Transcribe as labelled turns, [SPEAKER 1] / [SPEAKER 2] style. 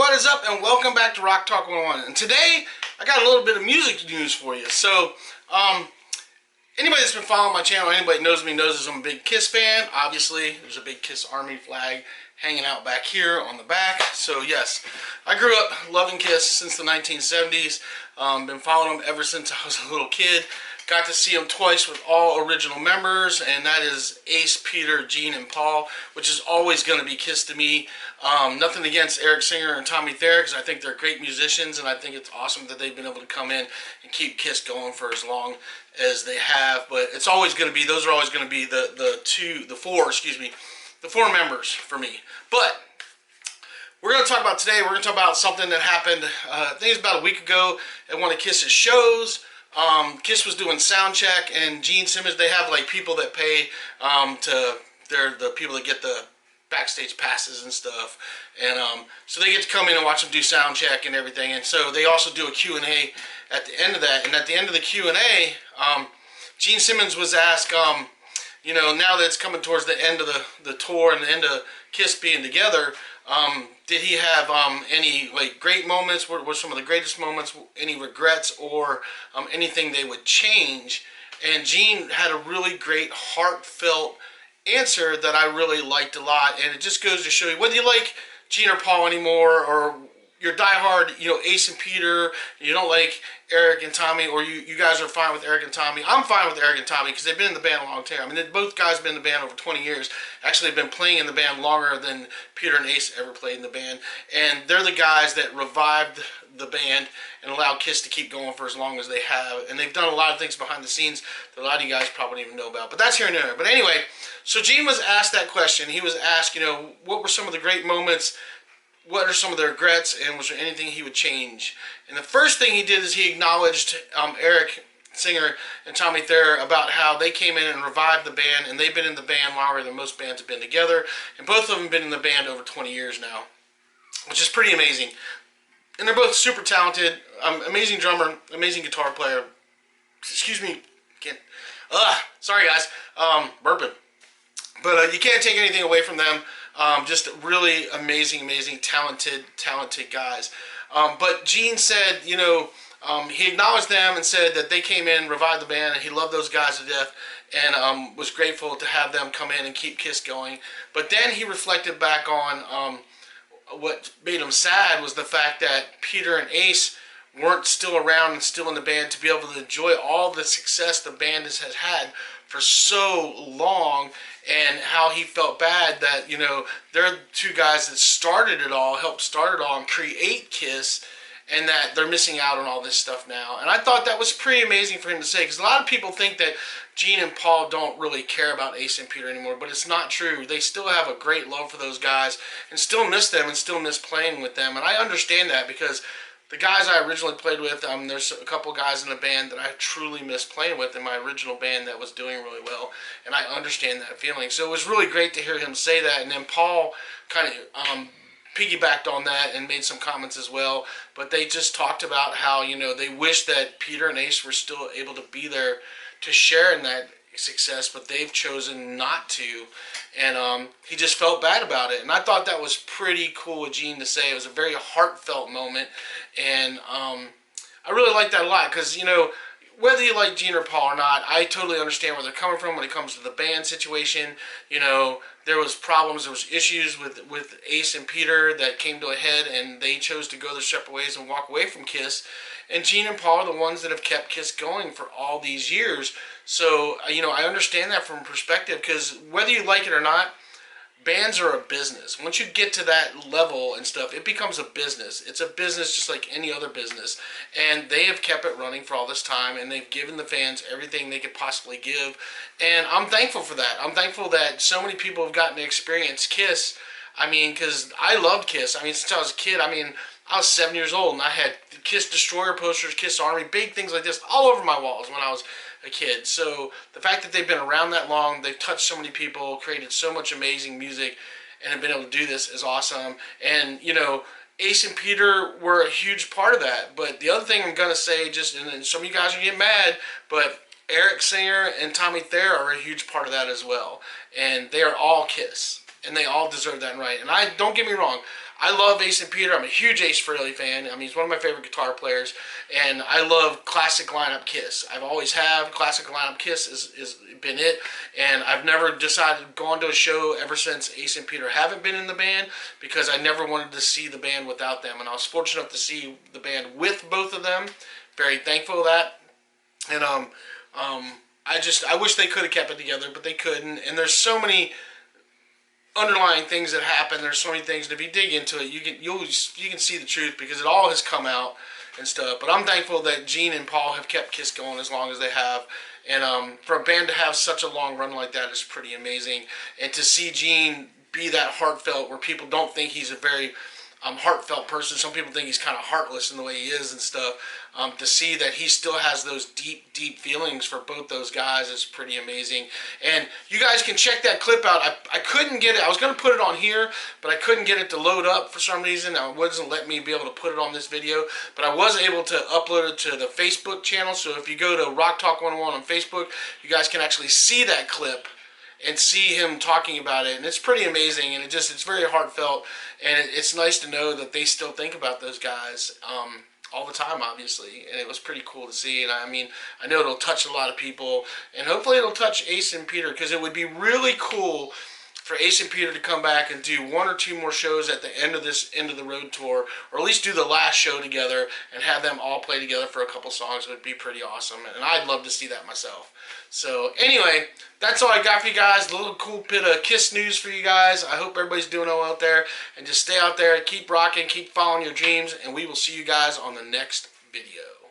[SPEAKER 1] what is up, and welcome back to Rock Talk 101. And today, I got a little bit of music news for you. So, anybody that's been following my channel, anybody knows me, knows that I'm a big Kiss fan. Obviously, there's a big Kiss Army flag hanging out back here on the back. So, yes, I grew up loving Kiss since the 1970s. Been following them ever since I was a little kid. Got to see them twice with all original members, and that is Ace, Peter, Gene, and Paul, which is always going to be Kiss to me. Nothing against Eric Singer and Tommy Thayer, because I think they're great musicians, and I think it's awesome that they've been able to come in and keep Kiss going for as long as they have. But it's always going to be, those are always going to be the four members for me. But we're going to talk about today, we're going to talk about something that happened, I think it's about a week ago at one of Kiss's shows. Kiss was doing sound check, and Gene Simmons, they have like people that pay they're the people that get the backstage passes and stuff, and so they get to come in and watch them do sound check and everything. And so they also do a Q&A at the end of that. And at the end of the Q&A, Gene Simmons was asked, you know, now that it's coming towards the end of the tour and the end of Kiss being together, did he have any like great moments? What were some of the greatest moments? Any regrets or anything they would change? And Gene had a really great, heartfelt answer that I really liked a lot. And it just goes to show you whether you like Gene or Paul anymore, or you're diehard, you know, Ace and Peter, you don't like Eric and Tommy, or you guys are fine with Eric and Tommy. I'm fine with Eric and Tommy because they've been in the band a long time. I mean, both guys have been in the band over 20 years. Actually, they've been playing in the band longer than Peter and Ace ever played in the band. And they're the guys that revived the band and allowed Kiss to keep going for as long as they have. And they've done a lot of things behind the scenes that a lot of you guys probably don't even know about. But that's here and there. But anyway, so Gene was asked that question. He was asked, you know, what were some of the great moments? What are some of the regrets, and was there anything he would change? And the first thing he did is he acknowledged Eric Singer and Tommy Thayer about how they came in and revived the band, and they've been in the band longer than most bands have been together, and both of them have been in the band over 20 years now, which is pretty amazing. And they're both super talented, amazing drummer, amazing guitar player. Excuse me, sorry guys, burping. But you can't take anything away from them. Just really amazing, talented guys. But Gene said, you know, he acknowledged them and said that they came in, revived the band, and he loved those guys to death, and was grateful to have them come in and keep Kiss going. But then he reflected back on what made him sad was the fact that Peter and Ace weren't still around and still in the band to be able to enjoy all the success the band has had for so long, and how he felt bad that, you know, they're two guys that started it all, helped start it all and create Kiss, and that they're missing out on all this stuff now. And I thought that was pretty amazing for him to say, because a lot of people think that Gene and Paul don't really care about Ace and Peter anymore, but it's not true. They still have a great love for those guys and still miss them and still miss playing with them. And I understand that, because the guys I originally played with, there's a couple guys in the band that I truly miss playing with in my original band that was doing really well, and I understand that feeling. So it was really great to hear him say that, and then Paul kind of piggybacked on that and made some comments as well, but they just talked about how, you know, they wish that Peter and Ace were still able to be there to share in that success, but they've chosen not to, and he just felt bad about it. And I thought that was pretty cool of Gene to say. It was a very heartfelt moment, and I really like that a lot, because, you know, whether you like Gene or Paul or not, I totally understand where they're coming from when it comes to the band situation. You know, there was problems, there was issues with Ace and Peter that came to a head, and they chose to go their separate ways and walk away from Kiss. And Gene and Paul are the ones that have kept Kiss going for all these years. So, you know, I understand that from perspective, because whether you like it or not, bands are a business. Once you get to that level and stuff, it becomes a business. It's a business just like any other business. And they have kept it running for all this time, and they've given the fans everything they could possibly give. And I'm thankful for that. I'm thankful that so many people have gotten to experience Kiss. I mean, because I loved Kiss. I mean, since I was a kid, I mean, I was 7 years old, and I had Kiss Destroyer posters, Kiss Army, big things like this all over my walls when I was a kid. So the fact that they've been around that long, they've touched so many people, created so much amazing music, and have been able to do this is awesome. And, you know, Ace and Peter were a huge part of that. But the other thing I'm going to say, just, and some of you guys are getting mad, but Eric Singer and Tommy Thayer are a huge part of that as well. And they are all Kiss. And they all deserve that right. And don't get me wrong, I love Ace and Peter. I'm a huge Ace Frehley fan. I mean, he's one of my favorite guitar players, and I love classic lineup Kiss. I've always have. Classic lineup Kiss is been it, and I've never decided gone to a show ever since Ace and Peter haven't been in the band, because I never wanted to see the band without them, and I was fortunate enough to see the band with both of them. Very thankful for that, and I wish they could have kept it together, but they couldn't. And there's so many underlying things that happen. There's so many things. If you dig into it, you can see the truth, because it all has come out and stuff. But I'm thankful that Gene and Paul have kept Kiss going as long as they have. And for a band to have such a long run like that is pretty amazing. And to see Gene be that heartfelt, where people don't think he's a very heartfelt person. Some people think he's kind of heartless in the way he is and stuff. To see that he still has those deep, deep feelings for both those guys is pretty amazing. And you guys can check that clip out. I couldn't get it. I was going to put it on here, but I couldn't get it to load up for some reason. It wasn't letting me be able to put it on this video. But I was able to upload it to the Facebook channel. So if you go to Rock Talk 101 on Facebook, you guys can actually see that clip and see him talking about it, and it's pretty amazing, and it's very heartfelt, and it's nice to know that they still think about those guys all the time, obviously, and it was pretty cool to see. And I mean, I know it'll touch a lot of people, and hopefully it'll touch Ace and Peter, because it would be really cool for Ace and Peter to come back and do 1 or 2 more shows at the end of this End of the Road tour, or at least do the last show together and have them all play together for a couple songs. It would be pretty awesome, and I'd love to see that myself. So anyway, that's all I got for you guys. A little cool bit of Kiss news for you guys. I hope everybody's doing well out there, and just stay out there, keep rocking, keep following your dreams, and we will see you guys on the next video.